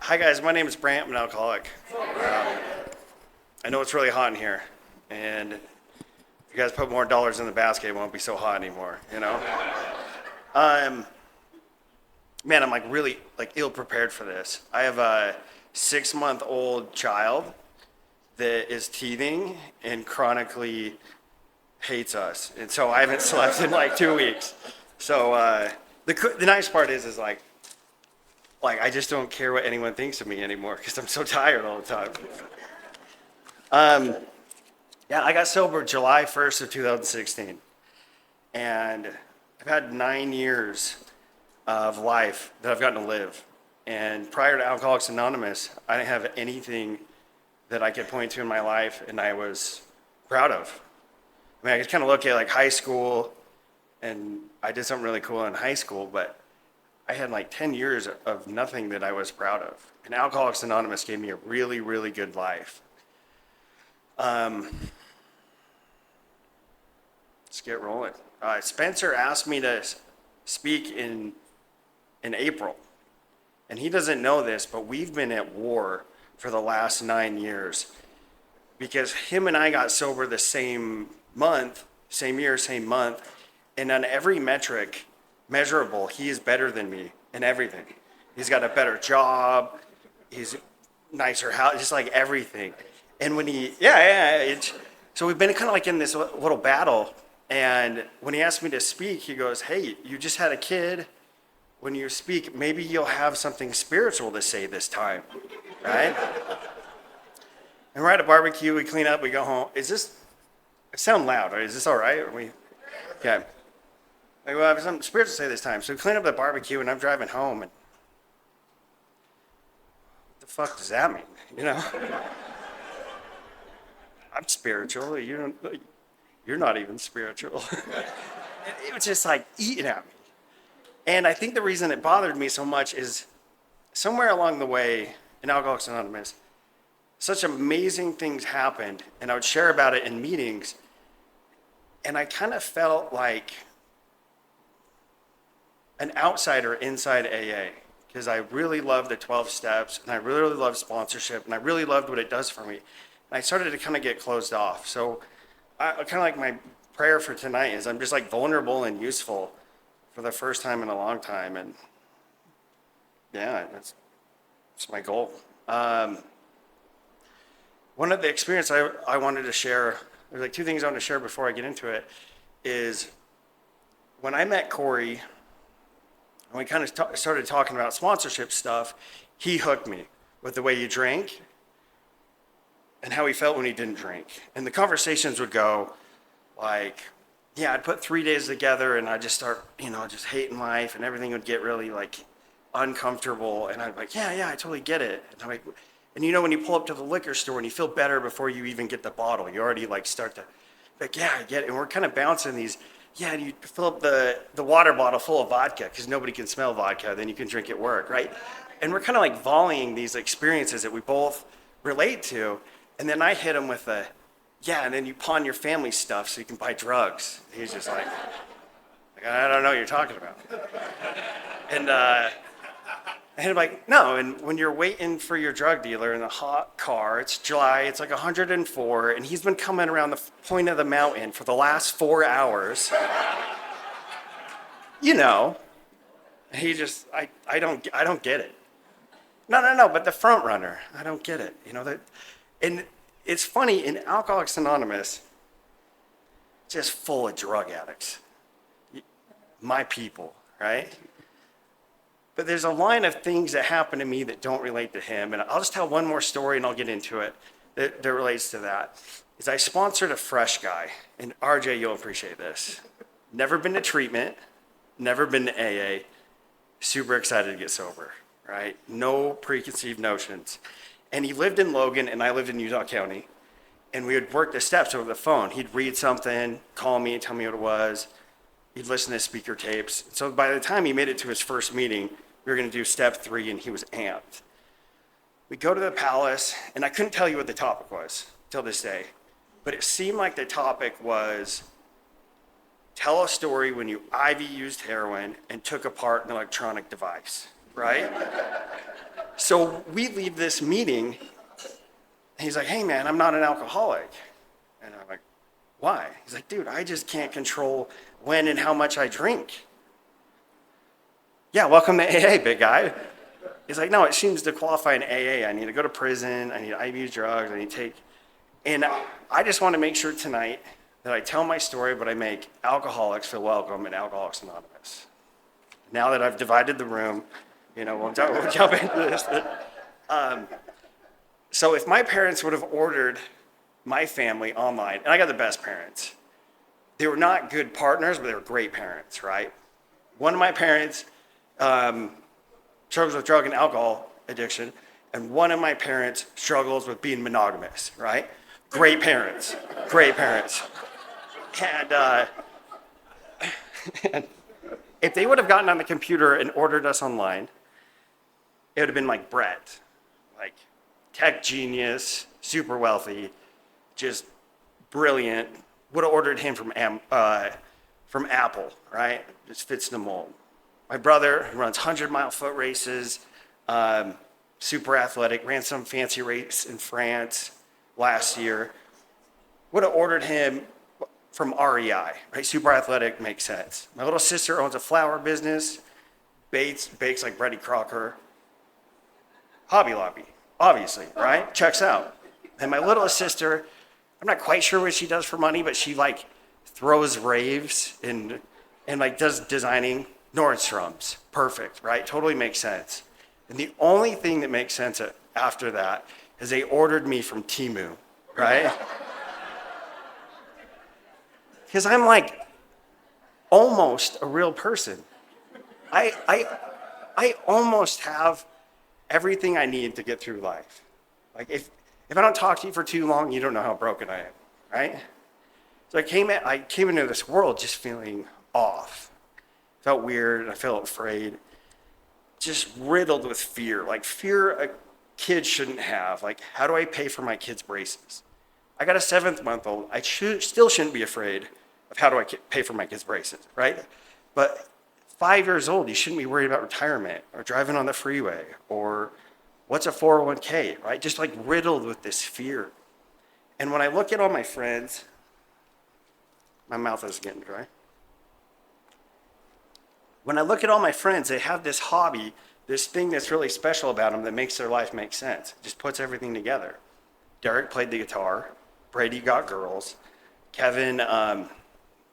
Hi guys, my name is Brant. I'm an alcoholic. I know it's really hot in here, and if you guys put more dollars in the basket, it won't be so hot anymore, you know? Um, Man, I'm like really ill prepared for this. I have a 6-month-old child that is teething and chronically hates us, and so I haven't slept in like 2 weeks. So the nice part is I just don't care what anyone thinks of me anymore because I'm so tired all the time. Yeah, I got sober July 1st of 2016, and I've had 9 years of life that I've gotten to live. And prior to Alcoholics Anonymous, I didn't have anything that I could point to in my life and I was proud of. I mean, I could kind of look at like high school, and I did something really cool in high school, but I had like 10 years of nothing that I was proud of. And Alcoholics Anonymous gave me a really, really good life. Let's get rolling. Spencer asked me to speak in April. And he doesn't know this, but we've been at war for the last 9 years because him and I got sober the same month, same year, same month. And on every metric measurable, he is better than me in everything. He's got a better job. He's nicer house, just like everything. And when so we've been kind of like in this little battle. And when he asked me to speak, he goes, "Hey, you just had a kid. When you speak, maybe you'll have something spiritual to say this time, right?" And we're at a barbecue, we clean up, we go home. It sound loud, right? Is this all right? Okay. Like, well, I have something spiritual to say this time. So we clean up the barbecue and I'm driving home and what the fuck does that mean? You know? I'm spiritual. You're not even spiritual. It was just like eating at me. And I think the reason it bothered me so much is somewhere along the way in Alcoholics Anonymous, such amazing things happened, and I would share about it in meetings, and I kind of felt like an outsider inside AA because I really loved the 12 steps, and I really loved sponsorship, and I really loved what it does for me. And I started to kind of get closed off. So kind of like my prayer for tonight is I'm just like vulnerable and useful for the first time in a long time, and yeah, that's my goal. One of the experience I wanted to share, there's like two things I want to share before I get into it, is when I met Corey, and we kind of started talking about sponsorship stuff, he hooked me with the way he drank and how he felt when he didn't drink. And the conversations would go like, yeah, I'd put 3 days together and I'd just start, just hating life, and everything would get really like uncomfortable. And I'd be like, yeah, I totally get it. And I'm like, and when you pull up to the liquor store and you feel better before you even get the bottle, you already like start to, like, yeah, I get it. And we're kind of bouncing these, yeah, and you fill up the water bottle full of vodka because nobody can smell vodka, then you can drink at work, right? And we're kind of like volleying these experiences that we both relate to. And then I hit him with yeah, and then you pawn your family stuff so you can buy drugs. He's just like I don't know what you're talking about. And I'm like, no, and when you're waiting for your drug dealer in a hot car, it's July, it's like 104, and he's been coming around the point of the mountain for the last 4 hours. He just, I don't get it. No, but the front runner, I don't get it. And it's funny, in Alcoholics Anonymous, just full of drug addicts. My people, right? But there's a line of things that happen to me that don't relate to him. And I'll just tell one more story and I'll get into it that relates to that. Is I sponsored a fresh guy. And RJ, you'll appreciate this. Never been to treatment, never been to AA, super excited to get sober, right? No preconceived notions. And he lived in Logan and I lived in Utah County. And we would work the steps over the phone. He'd read something, call me, tell me what it was. He'd listen to speaker tapes. So by the time he made it to his first meeting, we were going to do step 3 and he was amped. We go to the Palace, and I couldn't tell you what the topic was till this day, but it seemed like the topic was tell a story when you IV used heroin and took apart an electronic device, right? So we leave this meeting, and he's like, hey man, I'm not an alcoholic. And I'm like, why? He's like, dude, I just can't control when and how much I drink. Yeah, welcome to AA, big guy. He's like, no, it seems to qualify in AA. I need to go to prison. I need to IV drugs. I need to take. And I just want to make sure tonight that I tell my story, but I make alcoholics feel welcome in Alcoholics Anonymous. Now that I've divided the room, we'll jump into this. So if my parents would have ordered my family online, and I got the best parents. They were not good partners, but they were great parents, right? One of my parents struggles with drug and alcohol addiction, and one of my parents struggles with being monogamous, right? Great parents, great parents. And if they would have gotten on the computer and ordered us online, it would have been like Brett, like tech genius, super wealthy, just brilliant. Would have ordered him from Apple, right? Just fits the mold. My brother runs 100-mile foot races, super athletic, ran some fancy race in France last year. Would have ordered him from REI, right? Super athletic, makes sense. My little sister owns a flower business, bakes like Betty Crocker. Hobby Lobby, obviously, right? Checks out. And my little sister, I'm not quite sure what she does for money, but she like throws raves and like does designing. Nordstrom's, perfect, right? Totally makes sense. And the only thing that makes sense after that is they ordered me from Temu, right? Because I'm like almost a real person. I almost have everything I need to get through life. Like if I don't talk to you for too long, you don't know how broken I am, right? So I came into this world just feeling off. Felt weird, I felt afraid. Just riddled with fear. Like fear a kid shouldn't have. Like, how do I pay for my kids' braces? I got a 7-month-old. I still shouldn't be afraid of how do I pay for my kids' braces, right? But 5 years old, you shouldn't be worried about retirement or driving on the freeway or what's a 401k, right? Just like riddled with this fear. And when I look at all my friends, my mouth is getting dry. When I look at all my friends, they have this hobby, this thing that's really special about them that makes their life make sense. It just puts everything together. Derek played the guitar. Brady got girls. Kevin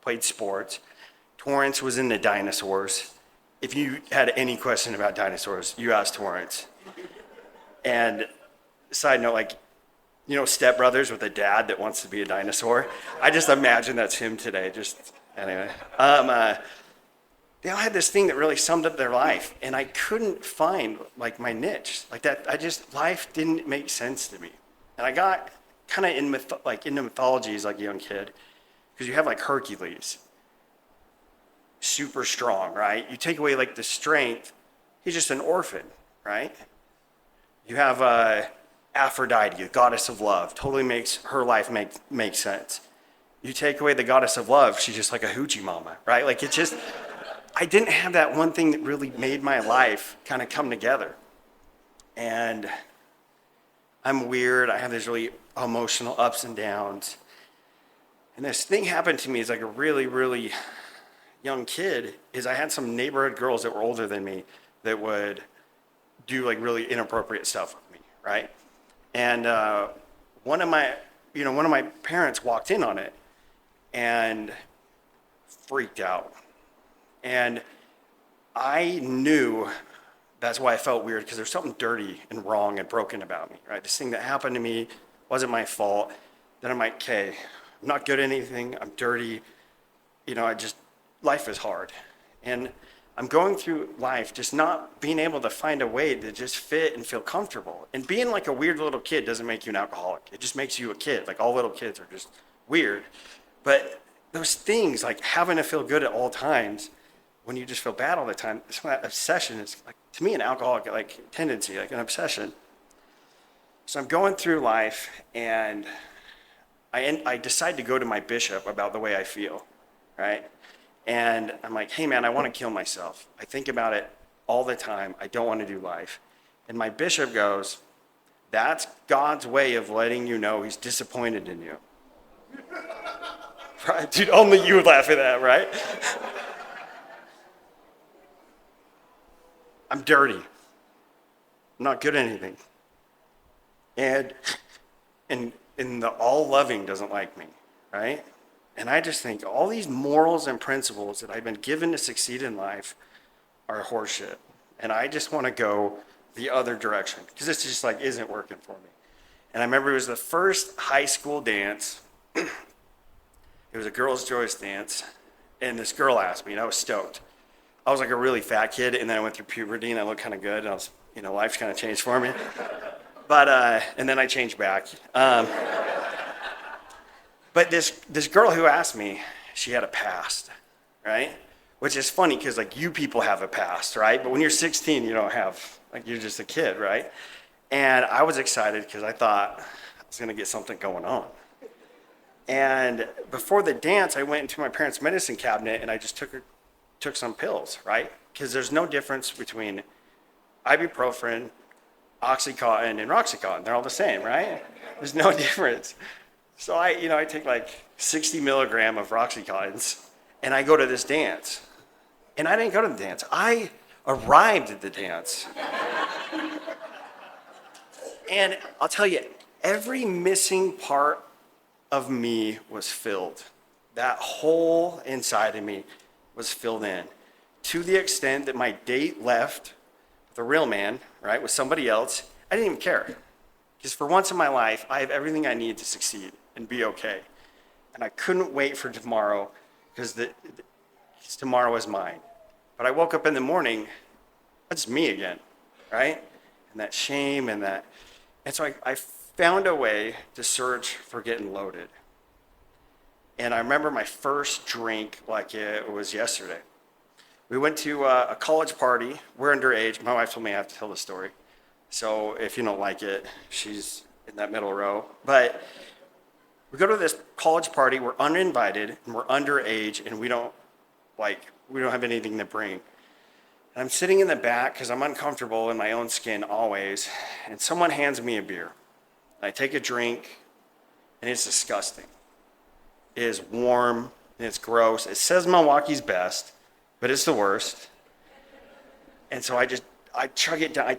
played sports. Torrance was into dinosaurs. If you had any question about dinosaurs, you asked Torrance. And side note, like, Step Brothers with a dad that wants to be a dinosaur. I just imagine that's him today. Anyway. They all had this thing that really summed up their life, and I couldn't find like my niche. Like that, life didn't make sense to me. And I got kind of into mythology as like a young kid, because you have like Hercules, super strong, right? You take away like the strength, he's just an orphan, right? You have Aphrodite, the goddess of love, totally makes her life make sense. You take away the goddess of love, she's just like a hoochie mama, right? Like it's just, I didn't have that one thing that really made my life kind of come together. And I'm weird. I have these really emotional ups and downs. And this thing happened to me as like a really, really young kid, is I had some neighborhood girls that were older than me that would do like really inappropriate stuff with me, right? And one of my parents walked in on it and freaked out. And I knew that's why I felt weird, because there's something dirty and wrong and broken about me, right? This thing that happened to me wasn't my fault. Then I'm like, okay, I'm not good at anything. I'm dirty. Life is hard. And I'm going through life just not being able to find a way to just fit and feel comfortable. And being like a weird little kid doesn't make you an alcoholic. It just makes you a kid. Like all little kids are just weird. But those things, like having to feel good at all times, when you just feel bad all the time, it's that obsession is like, to me, an alcoholic like tendency, like an obsession. So I'm going through life, and I decide to go to my bishop about the way I feel, right? And I'm like, hey man, I want to kill myself. I think about it all the time. I don't want to do life. And my bishop goes, that's God's way of letting you know he's disappointed in you. Right? Dude, only you would laugh at that, right? I'm dirty. I'm not good at anything. And the all-loving doesn't like me, right? And I just think all these morals and principles that I've been given to succeed in life are horseshit. And I just want to go the other direction because this just like isn't working for me. And I remember it was the first high school dance. It was a girls' choice dance. And this girl asked me, and I was stoked. I was like a really fat kid, and then I went through puberty, and I looked kind of good. And I was, life's kind of changed for me. But, and then I changed back. But this girl who asked me, she had a past, right? Which is funny because like you people have a past, right? But when you're 16, you don't have, like you're just a kid, right? And I was excited because I thought I was gonna get something going on. And before the dance, I went into my parents' medicine cabinet and I just took some pills, right? Because there's no difference between ibuprofen, Oxycontin, and Roxycontin. They're all the same, right? There's no difference. So I take like 60 milligram of Roxycontins and I go to this dance. And I didn't go to the dance. I arrived at the dance. And I'll tell you, every missing part of me was filled. That hole inside of me was filled in to the extent that my date left with a real man, right, with somebody else. I didn't even care. Because for once in my life, I have everything I need to succeed and be okay. And I couldn't wait for tomorrow because tomorrow is mine. But I woke up in the morning, that's me again, right? And that shame and so I found a way to search for getting loaded. And I remember my first drink like it was yesterday. We went to a college party. We're underage. My wife told me I have to tell the story. So if you don't like it, she's in that middle row. But we go to this college party. We're uninvited and we're underage and we don't have anything to bring. And I'm sitting in the back because I'm uncomfortable in my own skin always. And someone hands me a beer. I take a drink, and it's disgusting. It is warm, and it's gross. It says Milwaukee's best, but it's the worst. And so I chug it down,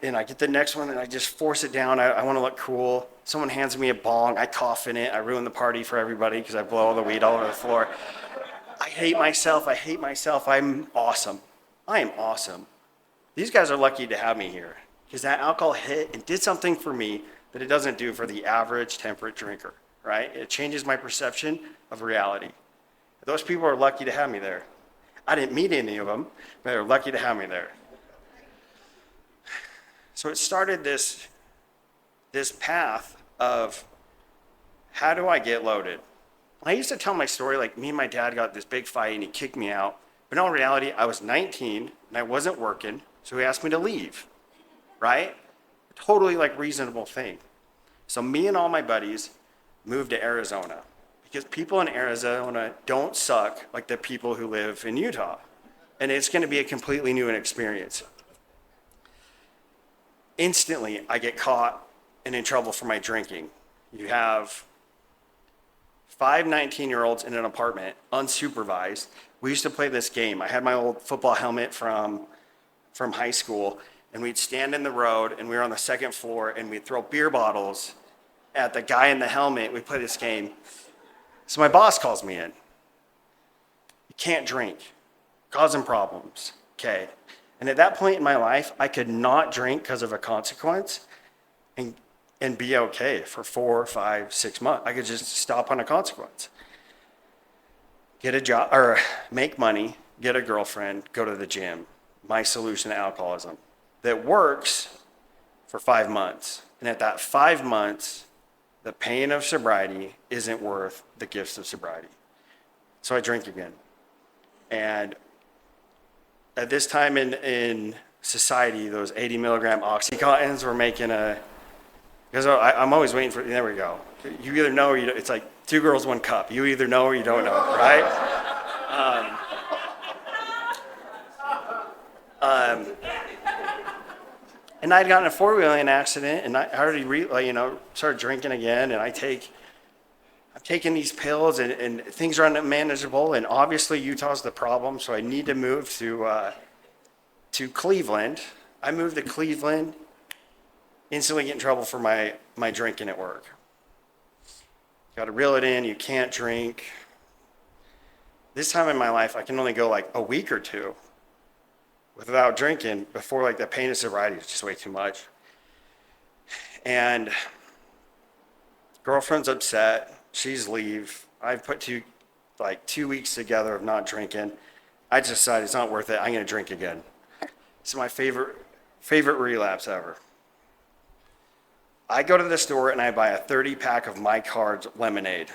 and I get the next one, and I just force it down. I want to look cool. Someone hands me a bong. I cough in it. I ruin the party for everybody because I blow all the weed all over the floor. I hate myself. I'm awesome. I am awesome. These guys are lucky to have me here because that alcohol hit and did something for me that it doesn't do for the average temperate drinker, right? It changes my perception of reality. Those people are lucky to have me there. I didn't meet any of them, but they're lucky to have me there. So it started this path of how do I get loaded? I used to tell my story like me and my dad got this big fight and he kicked me out. But in all reality, I was 19 and I wasn't working, so he asked me to leave, right? Totally like reasonable thing. So me and all my buddies moved to Arizona because people in Arizona don't suck like the people who live in Utah. And it's going to be a completely new experience. Instantly, I get caught and in trouble for my drinking. You have 5 19-year-olds in an apartment, unsupervised. We used to play this game. I had my old football helmet from high school, and we'd stand in the road, and we were on the second floor, and we'd throw beer bottles at the guy in the helmet. We'd play this game. So my boss calls me in. You can't drink. Causing problems. Okay. And at that point in my life, I could not drink because of a consequence and be okay for 4, 5, 6 months. I could just stop on a consequence. Get a job, or make money, get a girlfriend, go to the gym. My solution to alcoholism. That works for 5 months. And at that 5 months, the pain of sobriety isn't worth the gifts of sobriety. So I drink again. And at this time in society, those 80 milligram Oxycontins were making because I'm always waiting for, there we go. You either know or you don't, it's like 2 girls, 1 cup. You either know or you don't know, right? And I'd gotten in a four-wheeling accident, and I already, started drinking again, and I'm taking these pills, and things are unmanageable, and obviously Utah's the problem, so I need to move to Cleveland. I moved to Cleveland, instantly get in trouble for my drinking at work. Got to reel it in, you can't drink. This time in my life, I can only go like a week or two without drinking before like the pain of sobriety is just way too much. And girlfriend's upset, she's leave. I've put 2 weeks together of not drinking. I just decided it's not worth it, I'm gonna drink again. It's my favorite relapse ever. I go to the store and I buy a 30-pack of Mike's Hard lemonade.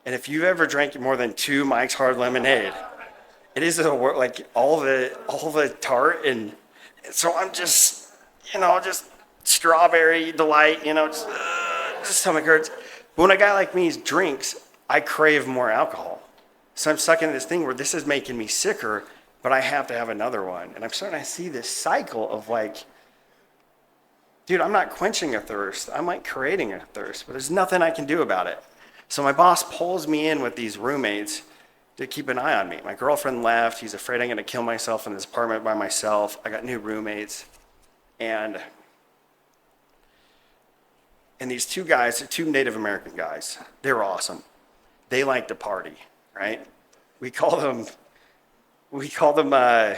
And if you've ever drank more than 2 Mike's Hard lemonade, it is like all the tart, and so I'm just strawberry delight, just stomach hurts. But when a guy like me drinks, I crave more alcohol. So I'm stuck in this thing where this is making me sicker, but I have to have another one. And I'm starting to see this cycle of like, dude, I'm not quenching a thirst. I'm like creating a thirst, but there's nothing I can do about it. So my boss pulls me in with these roommates to keep an eye on me. My girlfriend left. He's afraid I'm going to kill myself in this apartment by myself. I got new roommates. And these 2 guys, 2 Native American guys, they were awesome. They like to party, right? We call them, I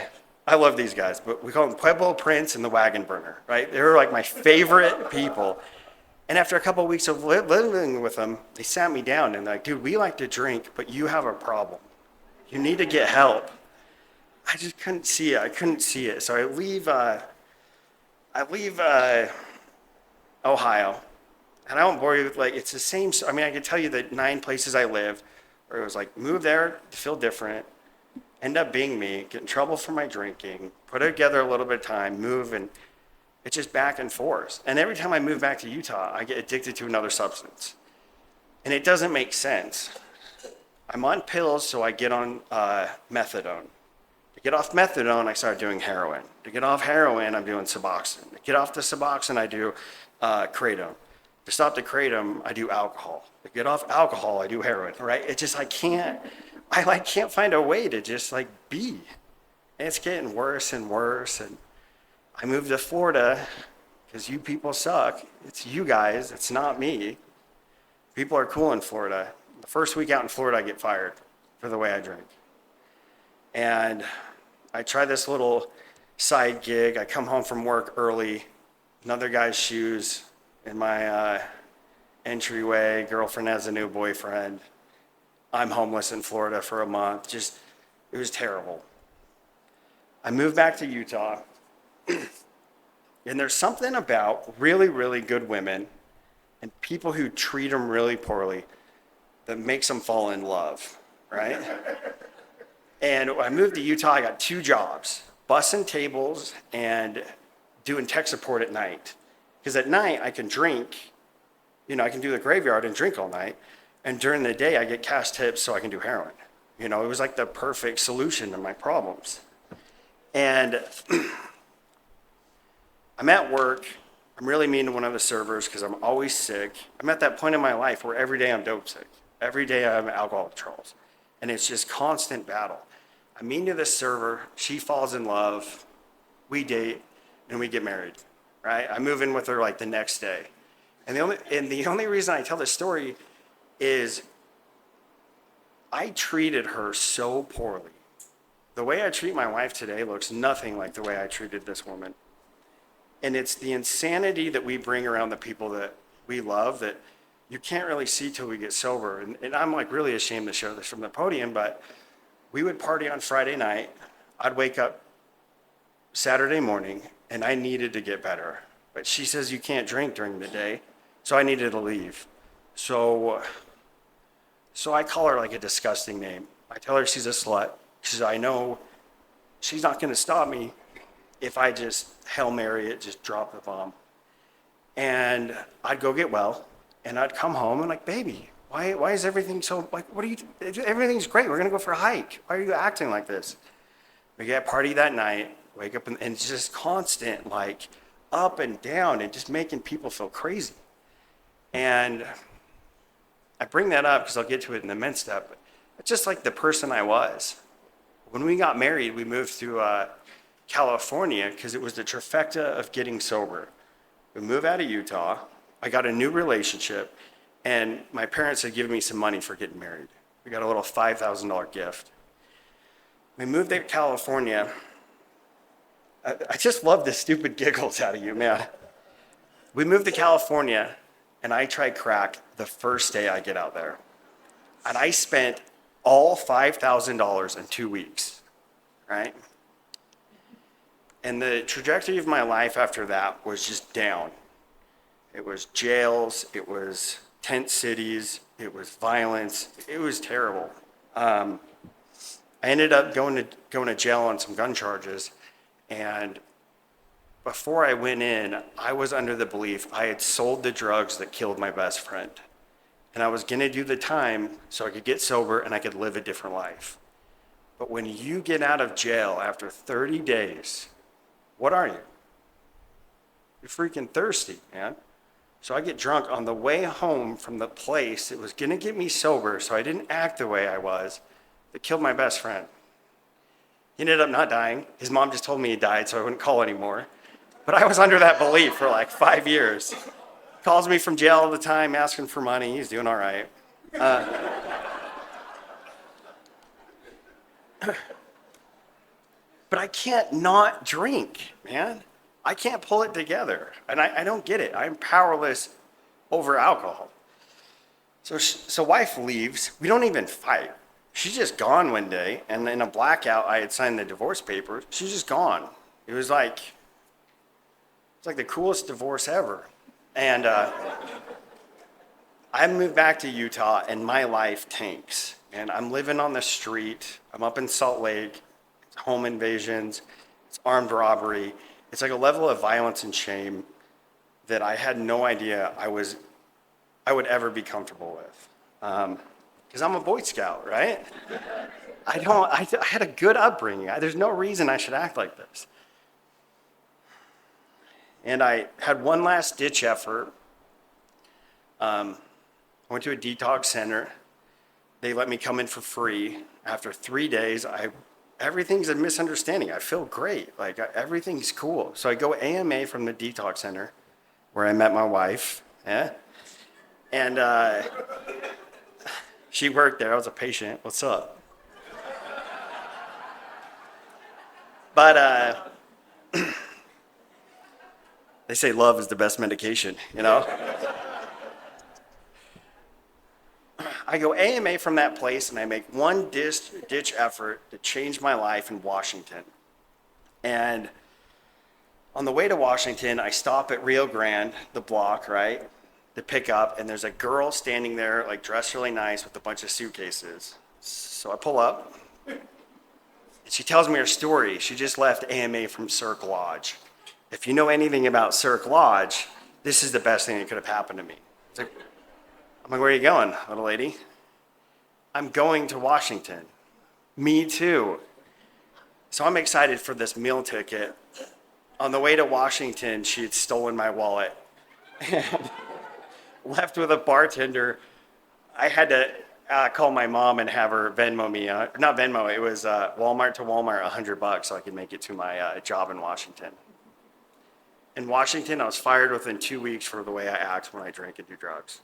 love these guys, but we call them Pueblo Prince and the Wagon Burner, right? They were like my favorite people. And after a couple of weeks of living with them, they sat me down and they're like, dude, we like to drink, but you have a problem. You need to get help. I just couldn't see it. I couldn't see it. So I leave Ohio, and I won't bore you with it's the same. I mean, I can tell you the 9 places I lived where it was like, move there to feel different, end up being me, get in trouble for my drinking, put it together a little bit of time, move, and it's just back and forth. And every time I move back to Utah, I get addicted to another substance. And it doesn't make sense. I'm on pills, so I get on methadone. To get off methadone, I start doing heroin. To get off heroin, I'm doing Suboxone. To get off the Suboxone, I do kratom. To stop the kratom, I do alcohol. To get off alcohol, I do heroin, right? It's just, I can't find a way to just be. And it's getting worse and worse. And I moved to Florida because you people suck. It's you guys, it's not me. People are cool in Florida. The first week out in Florida, I get fired for the way I drink. And I try this little side gig. I come home from work early, another guy's shoes in my entryway. Girlfriend has a new boyfriend. I'm homeless in Florida for a month. It was terrible. I moved back to Utah. And there's something about really, really good women and people who treat them really poorly that makes them fall in love, right? And when I moved to Utah, I got 2 jobs, bussing tables and doing tech support at night. Because at night, I can drink, I can do the graveyard and drink all night. And during the day, I get cash tips so I can do heroin. It was like the perfect solution to my problems. And I'm at work. I'm really mean to one of the servers because I'm always sick. I'm at that point in my life where every day I'm dope sick. Every day I have alcohol withdrawals. And it's just constant battle. I'm mean to this server. She falls in love. We date, and we get married, right? I move in with her the next day. And the only reason I tell this story is I treated her so poorly. The way I treat my wife today looks nothing like the way I treated this woman. And it's the insanity that we bring around the people that we love that you can't really see till we get sober. And I'm really ashamed to share this from the podium, but we would party on Friday night. I'd wake up Saturday morning and I needed to get better. But she says you can't drink during the day, so I needed to leave. So I call her a disgusting name. I tell her she's a slut because I know she's not going to stop me if I just Hail Mary it, just drop the bomb. And I'd go get well, and I'd come home and baby, why is everything so, what are you, everything's great, we're gonna go for a hike. Why are you acting like this? We get party that night, wake up, and it's just constant, up and down and just making people feel crazy. And I bring that up because I'll get to it in the men's step. But it's just like the person I was. When we got married, we moved to California because it was the trifecta of getting sober. We moved out of Utah. I got a new relationship, and my parents had given me some money for getting married. We got a little $5,000 gift. We moved to California. I just love the stupid giggles out of you, man. We moved to California, and I tried crack the first day I get out there. And I spent all $5,000 in 2 weeks, right? And the trajectory of my life after that was just down. It was jails, it was tent cities, it was violence, it was terrible. I ended up going to jail on some gun charges, and before I went in, I was under the belief I had sold the drugs that killed my best friend. And I was gonna do the time so I could get sober and I could live a different life. But when you get out of jail after 30 days, what are you? You're freaking thirsty, man. So I get drunk on the way home from the place that was gonna get me sober so I didn't act the way I was, that killed my best friend. He ended up not dying. His mom just told me he died so I wouldn't call anymore. But I was under that belief for like 5 years. Calls me from jail all the time asking for money. He's doing all right. But I can't not drink, man. I can't pull it together. And I don't get it. I'm powerless over alcohol. So wife leaves. We don't even fight. She's just gone one day. And in a blackout, I had signed the divorce papers. She's just gone. It was like the coolest divorce ever. And I moved back to Utah, and my life tanks. And I'm living on the street. I'm up in Salt Lake. It's home invasions. It's armed robbery. It's like a level of violence and shame that I had no idea I would ever be comfortable with. Because I'm a Boy Scout, right? I had a good upbringing. There's no reason I should act like this. And I had one last ditch effort. I went to a detox center. They let me come in for free. After 3 days, everything's a misunderstanding. I feel great. Like everything's cool. So I go AMA from the detox center where I met my wife. Yeah. And she worked there. I was a patient. What's up? But they say love is the best medication, you know? I go AMA from that place, and I make one ditch effort to change my life in Washington. And on the way to Washington, I stop at Rio Grande, the block, right, to pick up, and there's a girl standing there, like dressed really nice with a bunch of suitcases. So I pull up, and she tells me her story. She just left AMA from Cirque Lodge. If you know anything about Cirque Lodge, this is the best thing that could have happened to me. I'm like, where are you going, little lady? I'm going to Washington. Me too. So I'm excited for this meal ticket. On the way to Washington, she had stolen my wallet and left with a bartender. I had to call my mom and have her Venmo me, not Venmo, it was Walmart to Walmart, $100 so I could make it to my job in Washington. In Washington, I was fired within 2 weeks for the way I act when I drink and do drugs.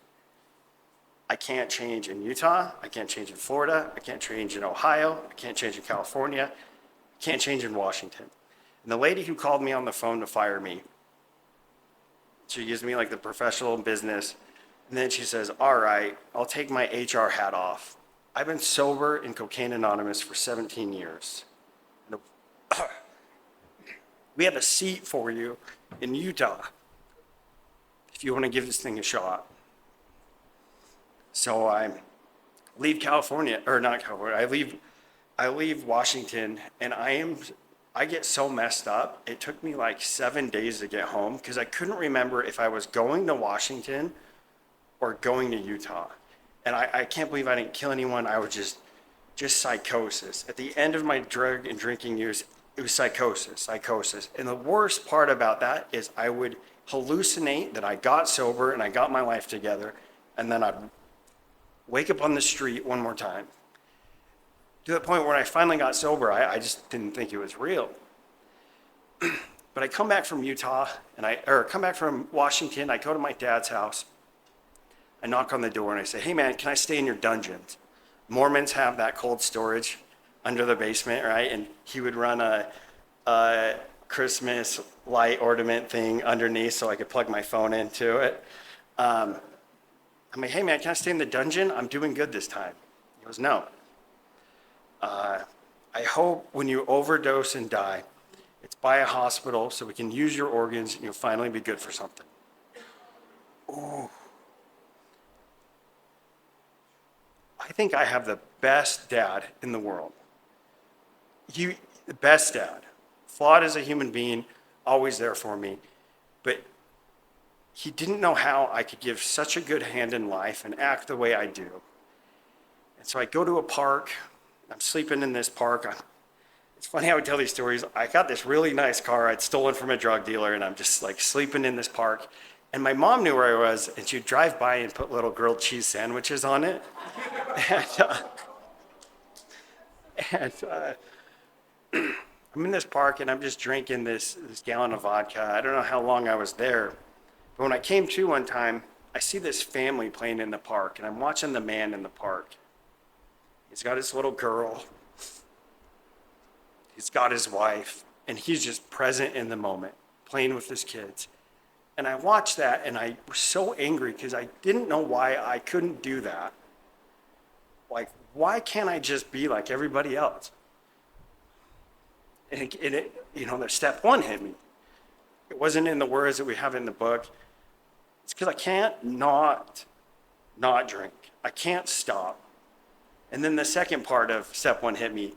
I can't change in Utah. I can't change in Florida. I can't change in Ohio. I can't change in California. I can't change in Washington. And the lady who called me on the phone to fire me, she gives me like the professional business. And then she says, all right, I'll take my HR hat off. I've been sober in Cocaine Anonymous for 17 years. We have a seat for you in Utah if you want to give this thing a shot. So I leave California, or not California, I leave Washington, and I get so messed up. It took me like 7 days to get home because I couldn't remember if I was going to Washington or going to Utah. And I can't believe I didn't kill anyone. I was just psychosis. At the end of my drug and drinking use, It was psychosis. And the worst part about that is I would hallucinate that I got sober and I got my life together, and then I'd wake up on the street one more time. To the point where I finally got sober, I just didn't think it was real. But I come back from Utah, or come back from Washington, I go to my dad's house, I knock on the door and I say, hey man, can I stay in your dungeons? Mormons have that cold storage under the basement, right? And he would run a Christmas light ornament thing underneath so I could plug my phone into it. I'm like, hey man, can I stay in the dungeon? I'm doing good this time. He goes, no. I hope when you overdose and die, it's by a hospital so we can use your organs and you'll finally be good for something. Ooh. I think I have the best dad in the world. The best dad. Flawed as a human being, always there for me. But he didn't know how I could give such a good hand in life and act the way I do. And so I go to a park. I'm sleeping in this park. It's funny how I tell these stories. I got this really nice car I'd stolen from a drug dealer, and I'm just like sleeping in this park. And my mom knew where I was, and she'd drive by and put little grilled cheese sandwiches on it. and I'm in this park, and I'm just drinking this gallon of vodka. I don't know how long I was there. But when I came to one time, I see this family playing in the park, and I'm watching the man in the park. He's got his little girl. He's got his wife, and he's just present in the moment, playing with his kids. And I watched that, and I was so angry because I didn't know why I couldn't do that. Like, why can't I just be like everybody else? And the step one hit me. It wasn't in the words that we have in the book. It's because I can't not drink. I can't stop. And then the second part of step one hit me.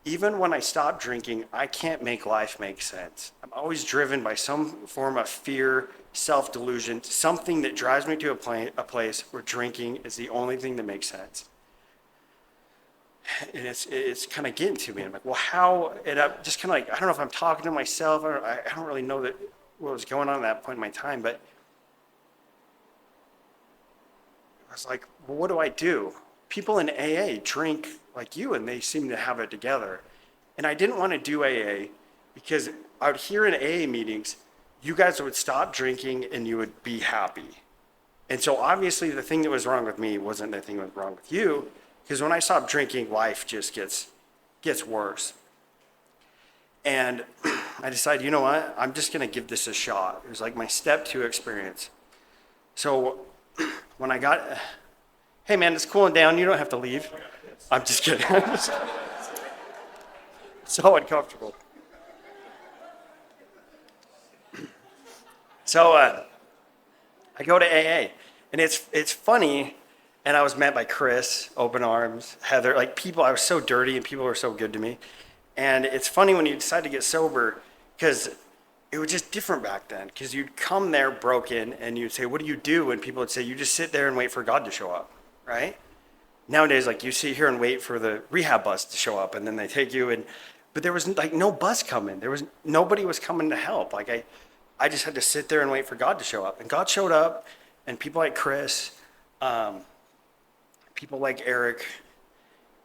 Even when I stop drinking, I can't make life make sense. I'm always driven by some form of fear, self-delusion, something that drives me to a place where drinking is the only thing that makes sense. And it's kind of getting to me. I'm like, well, how? And I'm just kind of like, I don't know if I'm talking to myself. I don't really know what was going on at that point in my time. But I was like, well, what do I do? People in AA drink like you, and they seem to have it together. And I didn't want to do AA because I would hear in AA meetings, you guys would stop drinking and you would be happy. And so obviously the thing that was wrong with me wasn't the thing that was wrong with you, because when I stop drinking, life just gets worse. And I decided, you know what? I'm just going to give this a shot. It was like my step two experience. So when I got, hey man, it's cooling down. You don't have to leave. I'm just kidding. So uncomfortable. So I go to AA, and it's funny. And I was met by Chris, open arms, Heather, like people. I was so dirty, and people were so good to me. And it's funny when you decide to get sober, because it was just different back then. Because you'd come there broken, and you'd say, "What do you do?" And people would say, "You just sit there and wait for God to show up," right? Nowadays, like you sit here and wait for the rehab bus to show up, and then they take you. But there was like no bus coming. Nobody was coming to help. Like I just had to sit there and wait for God to show up. And God showed up, and people like Chris, people like Eric,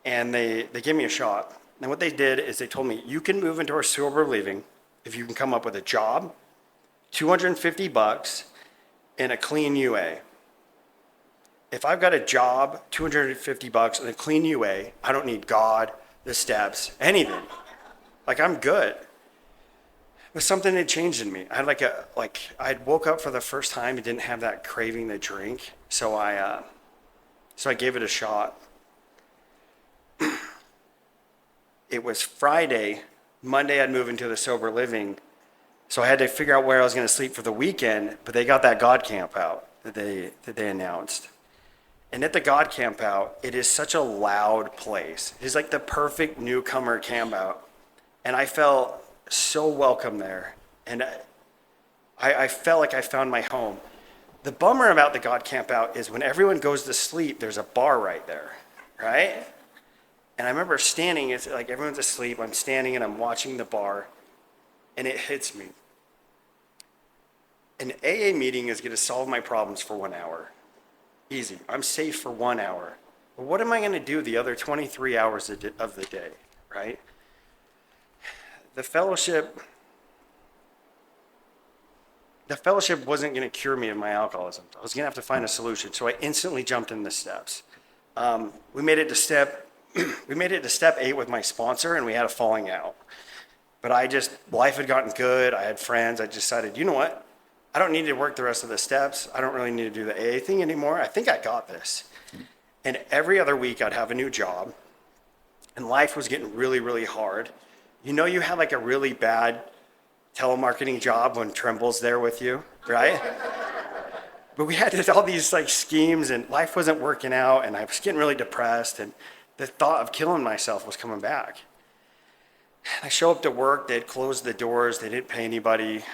and they gave me a shot. And what they did is they told me, you can move into our sober living if you can come up with a job, $250, and a clean UA. If I've got a job, $250, and a clean UA, I don't need God, the steps, anything. Like, I'm good. But something had changed in me. I had woke up for the first time and didn't have that craving to drink. So I gave it a shot. It was Friday. Monday I'd move into the sober living. So I had to figure out where I was going to sleep for the weekend, but they got that God camp out that they announced. And at the God camp out, it is such a loud place. It is like the perfect newcomer camp out. And I felt so welcome there. And I felt like I found my home. The bummer about the God camp out is when everyone goes to sleep, there's a bar right there, right? And I remember standing, it's like everyone's asleep. I'm standing and I'm watching the bar, and it hits me. An AA meeting is going to solve my problems for 1 hour. Easy. I'm safe for 1 hour. But what am I going to do the other 23 hours of the day, right? The fellowship wasn't going to cure me of my alcoholism. I was going to have to find a solution. So I instantly jumped in the steps. We made it to step 8 with my sponsor, and we had a falling out. But life had gotten good. I had friends. I decided, you know what? I don't need to work the rest of the steps. I don't really need to do the AA thing anymore. I think I got this. And every other week I'd have a new job, and life was getting really, really hard. You know, you have like a really bad telemarketing job when Trimble's there with you, right? But we had all these like schemes, and life wasn't working out, and I was getting really depressed, and the thought of killing myself was coming back. I show up to work, they'd closed the doors, they didn't pay anybody.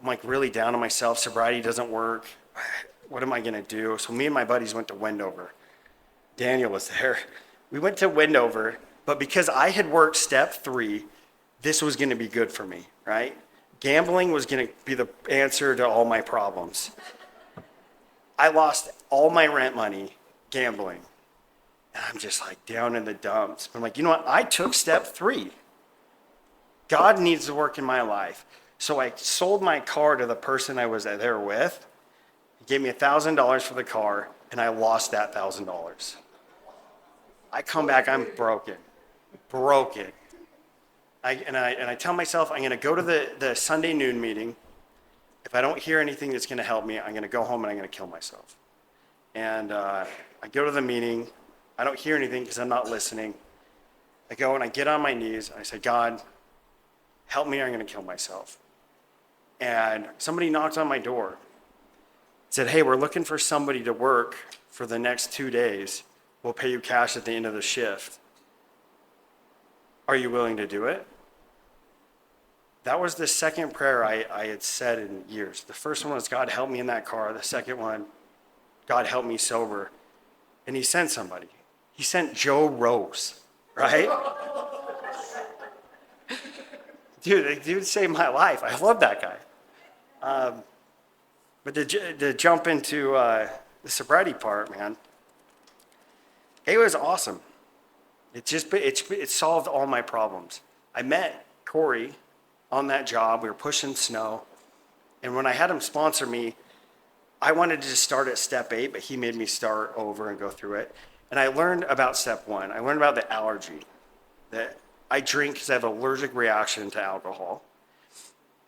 I'm like really down on myself, sobriety doesn't work. What am I gonna do? So me and my buddies went to Wendover. Daniel was there. We went to Wendover, but because I had worked step 3, this was gonna be good for me, right? Gambling was gonna be the answer to all my problems. I lost all my rent money gambling. And I'm just like down in the dumps. I'm like, you know what? I took step 3. God needs to work in my life. So I sold my car to the person I was there with. He gave me $1,000 for the car, and I lost that $1,000. I come back, I'm broken. I tell myself I'm going to go to the Sunday noon meeting. If I don't hear anything that's going to help me, I'm going to go home and I'm going to kill myself. And I go to the meeting. I don't hear anything because I'm not listening. I go and I get on my knees. And I say, God, help me, or I'm going to kill myself. And somebody knocked on my door. Said, hey, we're looking for somebody to work for the next 2 days. We'll pay you cash at the end of the shift. Are you willing to do it? That was the second prayer I had said in years. The first one was, God, help me in that car. The second one, God, help me sober. And he sent somebody. He sent Joe Rose, right? Dude, the dude saved my life. I love that guy. But to jump into the sobriety part, man, it was awesome. It solved all my problems. I met Corey on that job. We were pushing snow. And when I had him sponsor me, I wanted to just start at step 8, but he made me start over and go through it. And I learned about step 1. I learned about the allergy, that I drink because I have an allergic reaction to alcohol.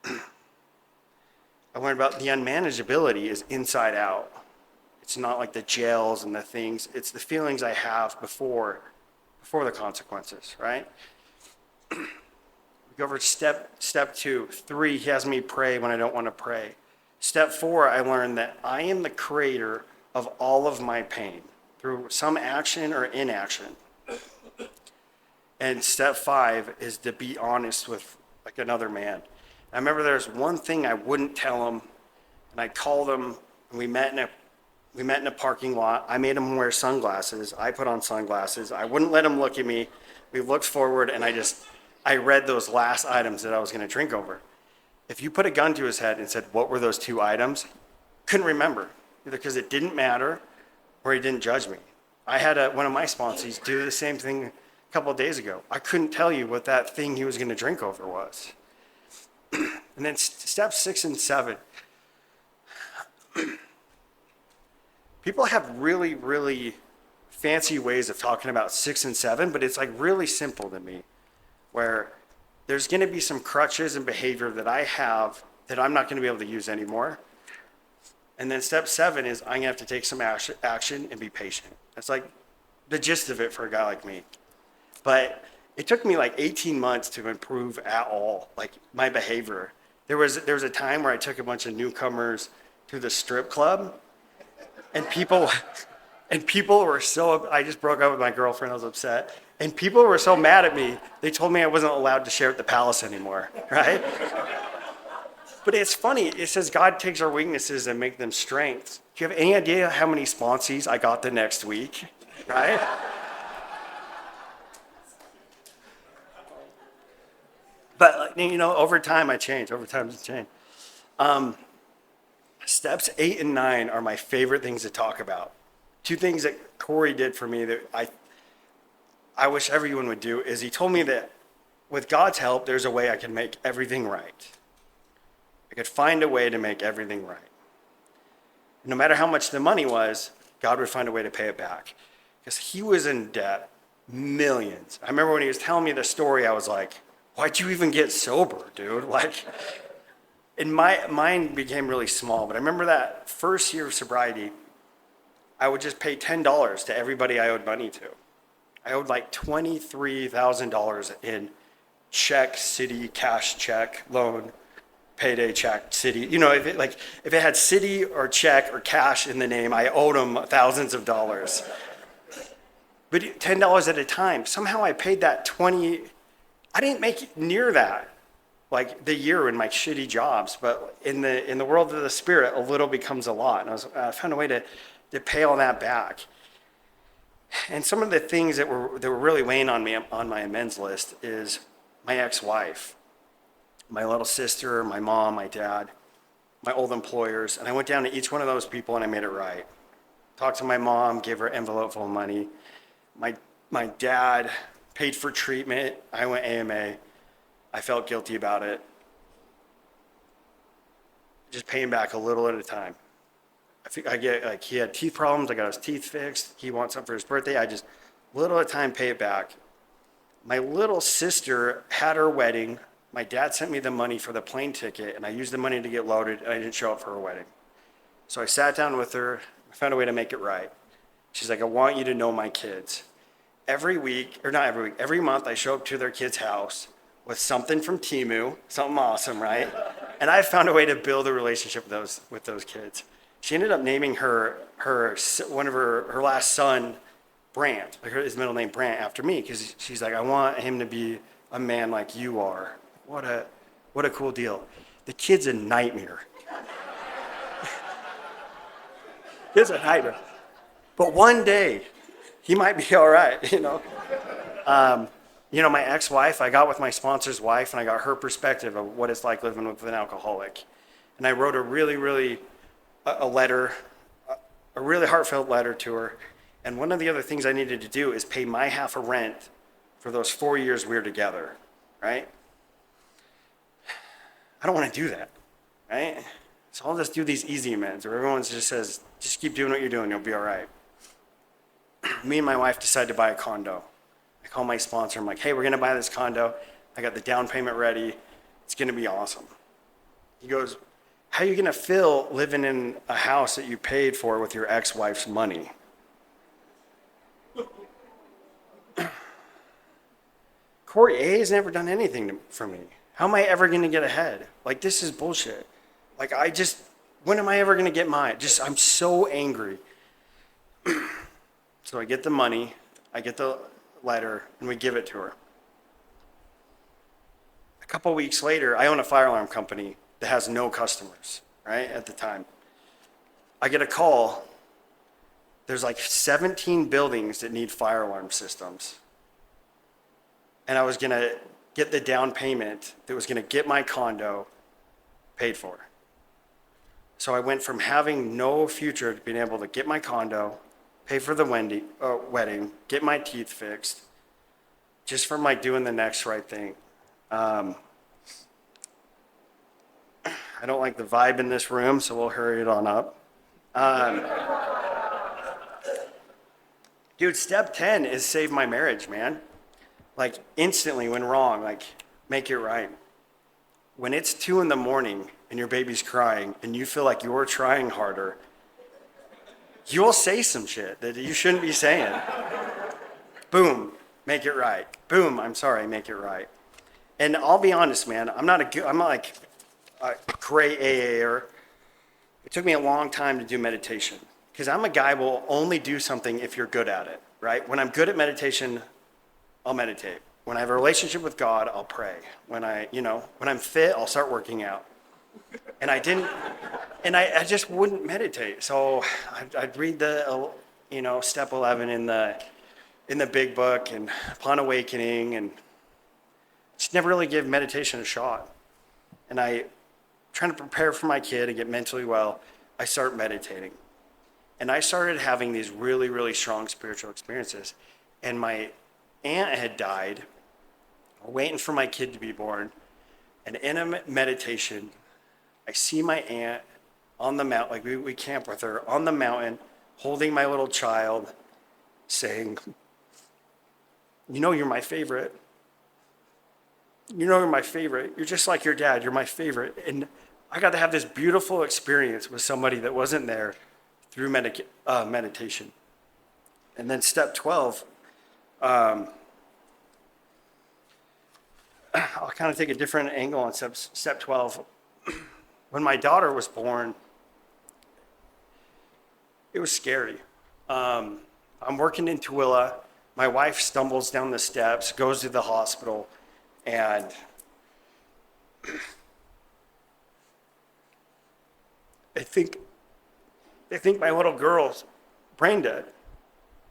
I learned about the unmanageability is inside out. It's not like the jails and the things. It's the feelings I have before the consequences, right? We go over step 2. 3, he has me pray when I don't want to pray. Step 4, I learned that I am the creator of all of my pain through some action or inaction. And step 5 is to be honest with like another man. I remember there's one thing I wouldn't tell him, and I called him, and we met in a parking lot. I made him wear sunglasses. I put on sunglasses. I wouldn't let him look at me. We looked forward, and I read those last items that I was going to drink over. If you put a gun to his head and said, what were those 2 items? Couldn't remember, either because it didn't matter or he didn't judge me. I had one of my sponsors do the same thing a couple of days ago. I couldn't tell you what that thing he was going to drink over was. And then steps 6 and 7. People have really, really fancy ways of talking about 6 and 7, but it's like really simple to me, where there's going to be some crutches and behavior that I have that I'm not going to be able to use anymore. And then step 7 is I'm going to have to take some action and be patient. That's like the gist of it for a guy like me. But it took me like 18 months to improve at all, like my behavior. There was a time where I took a bunch of newcomers to the strip club, and people were so, I just broke up with my girlfriend, I was upset. And people were so mad at me, they told me I wasn't allowed to share at the palace anymore, right? But it's funny, it says God takes our weaknesses and make them strengths. Do you have any idea how many sponsees I got the next week, right? But, over time I changed. Over time it's changed. Steps 8 and 9 are my favorite things to talk about. Two things that Corey did for me that I wish everyone would do is he told me that with God's help, there's a way I can make everything right. I could find a way to make everything right. No matter how much the money was, God would find a way to pay it back. Because he was in debt, millions. I remember when he was telling me the story, I was like, why'd you even get sober, dude? And my mind became really small. But I remember that first year of sobriety, I would just pay $10 to everybody I owed money to. I owed like $23,000 in check, city, cash check, loan, payday check, city. If it had city or check or cash in the name, I owed them thousands of dollars. But $10 at a time. Somehow I paid that 20. I didn't make near that, like the year in my shitty jobs. But in the world of the spirit, a little becomes a lot. And I found a way to pay all that back. And some of the things that were really weighing on me on my amends list is my ex-wife, my little sister, my mom, my dad, my old employers. And I went down to each one of those people and I made it right. Talked to my mom, gave her an envelope full of money. My dad paid for treatment. I went AMA. I felt guilty about it. Just paying back a little at a time. I get he had teeth problems. I got his teeth fixed. He wants something for his birthday. I just little at a time pay it back. My little sister had her wedding. My dad sent me the money for the plane ticket, and I used the money to get loaded, and I didn't show up for her wedding. So I sat down with her. I found a way to make it right. She's like, I want you to know my kids. Every month I show up to their kid's house with something from Temu, something awesome, right? And I found a way to build a relationship with those kids. She ended up naming her last son, Brant, his middle name Brant, after me, because she's like, I want him to be a man like you are. What a cool deal. The kid's a nightmare. Kid's a nightmare. But one day, he might be all right, my ex-wife, I got with my sponsor's wife, and I got her perspective of what it's like living with an alcoholic. And I wrote a really heartfelt letter to her. And one of the other things I needed to do is pay my half of rent for those 4 years we were together, right? I don't want to do that, right? So I'll just do these easy amends, where everyone just says, just keep doing what you're doing, you'll be all right. Me and my wife decided to buy a condo. I call my sponsor, I'm like, hey, we're going to buy this condo. I got the down payment ready. It's going to be awesome. He goes, how are you going to feel living in a house that you paid for with your ex-wife's money? Corey A has never done anything for me. How am I ever going to get ahead? This is bullshit. When am I ever going to get mine? I'm so angry. So I get the money, I get the letter, and we give it to her. A couple weeks later, I own a fire alarm company that has no customers, right, at the time. I get a call. There's 17 buildings that need fire alarm systems. And I was going to get the down payment that was going to get my condo paid for. So I went from having no future to being able to get my condo, pay for the wedding, get my teeth fixed, just from doing the next right thing. I don't like the vibe in this room, so we'll hurry it on up. Dude, step 10 is save my marriage, man. Instantly when wrong, make it right. When it's 2 a.m. and your baby's crying and you feel like you're trying harder, you'll say some shit that you shouldn't be saying. Boom, make it right. Boom, I'm sorry, make it right. And I'll be honest, man, I'm not a great AA'er. It took me a long time to do meditation because I'm a guy who will only do something if you're good at it, right? When I'm good at meditation, I'll meditate. When I have a relationship with God, I'll pray. When I'm fit, I'll start working out. And I just wouldn't meditate. So I'd read the, step 11 in the big book and upon awakening and just never really give meditation a shot. And trying to prepare for my kid and get mentally well, I start meditating. And I started having these really, really strong spiritual experiences. And my aunt had died, waiting for my kid to be born. And in a meditation, I see my aunt on the mountain, like we camp with her, on the mountain, holding my little child, saying, you know you're my favorite. You know you're my favorite. You're just like your dad. You're my favorite. And I got to have this beautiful experience with somebody that wasn't there through meditation. And then step 12, I'll kind of take a different angle on step 12. When my daughter was born, it was scary. I'm working in Tooele. My wife stumbles down the steps, goes to the hospital, and they think my little girl's brain dead.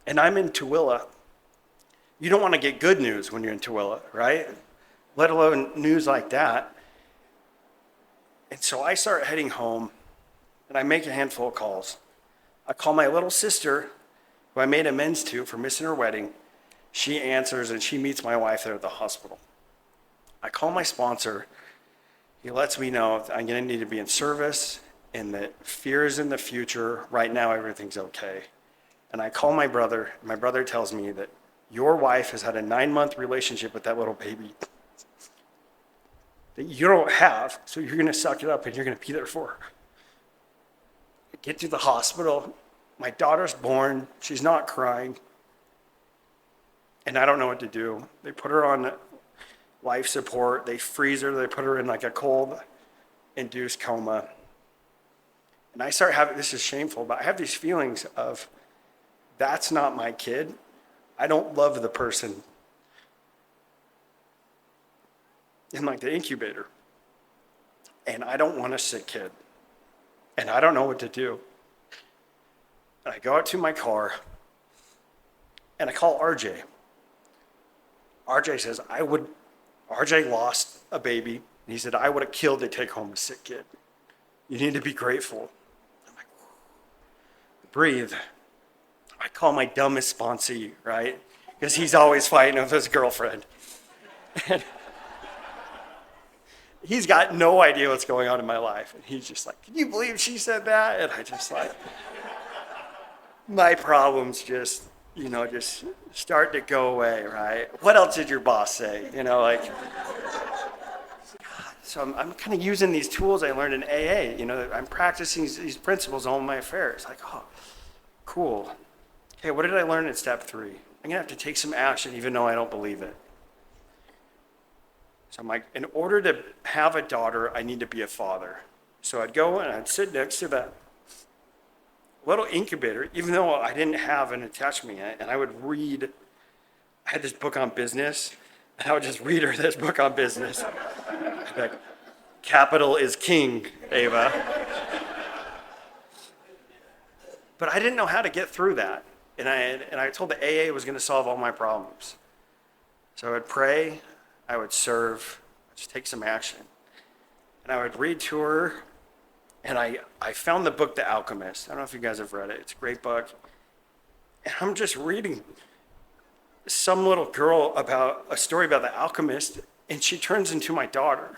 And I'm in Tooele. You don't want to get good news when you're in Tooele, right? Let alone news like that. And so I start heading home, and I make a handful of calls. I call my little sister, who I made amends to for missing her wedding. She answers, and she meets my wife there at the hospital. I call my sponsor. He lets me know I'm going to need to be in service and that fear is in the future. Right now, everything's okay. And I call my brother. My brother tells me that your wife has had a 9-month relationship with that little baby that you don't have, so you're going to suck it up and you're going to be there for her. I get to the hospital. My daughter's born. She's not crying. And I don't know what to do. They put her on life support. They freeze her. They put her in like a cold-induced coma. And I start having, this is shameful, but I have these feelings of, that's not my kid. I don't love the person in like the incubator. And I don't want a sick kid. And I don't know what to do. And I go out to my car and I call RJ. RJ says, RJ lost a baby. And he said, I would have killed to take home a sick kid. You need to be grateful. I'm like, breathe. I call my dumbest sponsee, right? Because he's always fighting with his girlfriend. And he's got no idea what's going on in my life. And he's just like, can you believe she said that? And I just like, my problems just start to go away, right? What else did your boss say? So I'm kind of using these tools I learned in AA. I'm practicing these principles on my affairs. Like, oh, cool. Okay, what did I learn in step 3? I'm going to have to take some action even though I don't believe it. So I'm like, in order to have a daughter, I need to be a father. So I'd go and I'd sit next to that little incubator, even though I didn't have an attachment yet, and I would read. I had this book on business, and I would just read her this book on business. I'd be like, capital is king, Ava. But I didn't know how to get through that. And I told the AA was going to solve all my problems. So I would pray, I would serve, I'd just take some action. And I would read to her, and I found the book, The Alchemist. I don't know if you guys have read it. It's a great book. And I'm just reading some little girl about a story about the alchemist, and she turns into my daughter.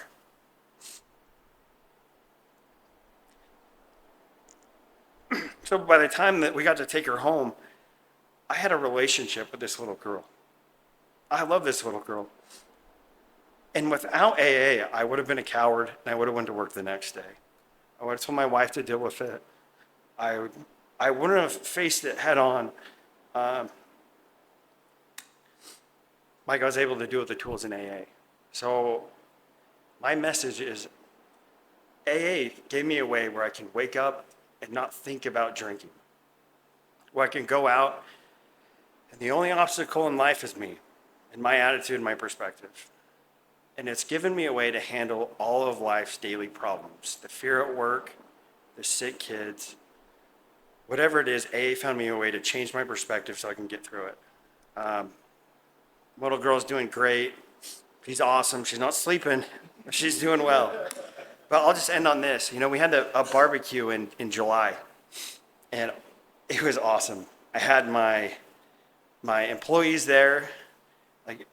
So by the time that we got to take her home, I had a relationship with this little girl. I love this little girl. And without AA, I would have been a coward, and I would have went to work the next day. I would have told my wife to deal with it. I wouldn't have faced it head on like I was able to do with the tools in AA. So my message is AA gave me a way where I can wake up and not think about drinking. Where I can go out, and the only obstacle in life is me, and my attitude and my perspective. And it's given me a way to handle all of life's daily problems. The fear at work, the sick kids, whatever it is, AA found me a way to change my perspective so I can get through it. Little girl's doing great. She's awesome. She's not sleeping. She's doing well. But I'll just end on this. We had a barbecue in July, and it was awesome. I had my employees there, like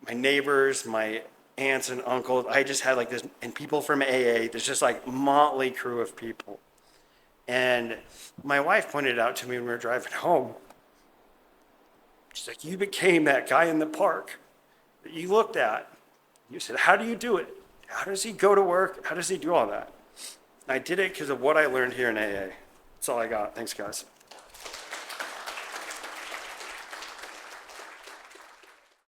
my neighbors, my aunts and uncles. I just had like this, and people from AA. There's just like motley crew of people. And my wife pointed it out to me when we were driving home. She's like, "You became that guy in the park that you looked at. You said, how do you do it? How does he go to work? How does he do all that?" And I did it because of what I learned here in AA. That's all I got. Thanks, guys.